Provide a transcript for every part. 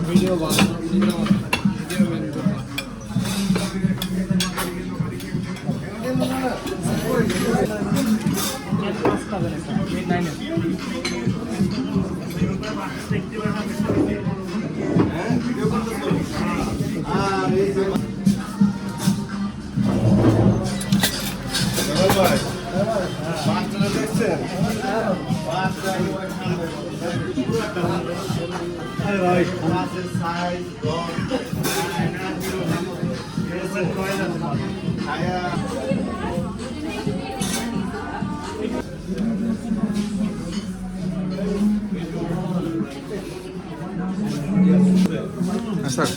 Video বানানো video main sir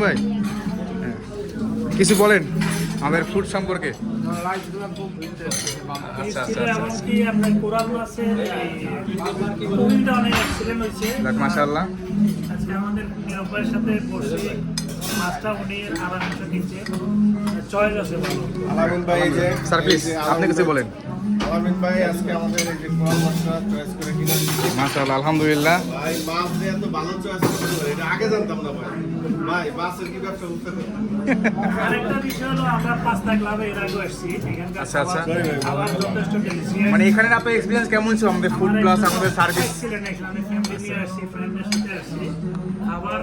ভাই কিছু বলেন আমাদের ফুড সম্পর্কে। আচ্ছা আচ্ছা মাশাআল্লাহ। আজকে আমাদের নিরবের সাথে বসে মাছটা উনি আরামসে নিচ্ছে চয়েস আছে ভালো। আলামিন ভাই এই যে স্যার প্লিজ আপনি কিছু বলেন। আলামিন ভাই আজকে আমাদের এই যে কোরাল মাছটা চয়েস করে কিনে দিয়েছে। মাশাআল্লাহ আলহামদুলিল্লাহ। ভাই মাছ দিয়ে এত ভালো চয়েস করতে এটা আগে জানতাম না ভাই। ভাই মাছের কি ব্যবসা করতে পারে? আরেকটা বিষয় হলো আমরা 5টা ক্লাবে এর আগে আসছি এখানকার আচ্ছা, আচ্ছা। খাবার যথেষ্ট ডেলিশিয়াস। মানে এখানে আপনার এক্সপিরিয়েন্স কেমন ছিল আমাদের ফুড প্লাস আমাদের সার্ভিস? এক্সিলেন্ট এখানে ফ্যামিলি নিয়ে আসছি ফ্রেন্ডদের সাথে আসছি খাবার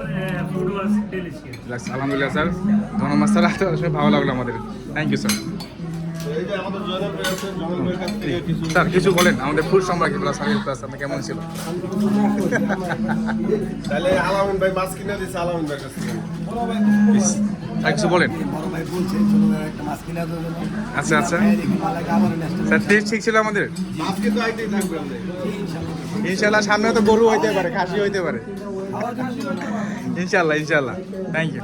ফুড ওয়াজ ডেলিশিয়াস। আলহামদুলিল্লাহ স্যার ধন্যবাদ স্যার আসলে ভালো লাগলো আমাদের। Thank you sir. তো এই যে আমাদের জয়নাল ভাই আছে, জয়নাল ভাইয়ের কাছ থেকে কিছু স্যার কিছু বলেন আমাদের ফুড সম্পর্কে প্লাস সার্ভিস প্লাস আপনার কেমন ছিল? তাহলে আলামিন ভাই মাছ কিনে দিয়েছে আলামিন ভাইয়ের কাছ থেকে। Please, স্যার কিছু বলেন। বড় ভাই বলছে ছোট ভাই একটা মাছ কিনে দেওয়ার জন্য। আচ্ছা আচ্ছা দেখি ভালো লাগে আবার নেক্সট স্যার টেস্ট ঠিক ছিল আমাদের? মাছ কিন্তু আইতেই থাকবে আমাদের। ইনশাল্লাহ সামনে তো গরু হইতে পারে খাসি হইতে পারে ইনশাল্লাহ ইনশাল্লাহ। Thank you.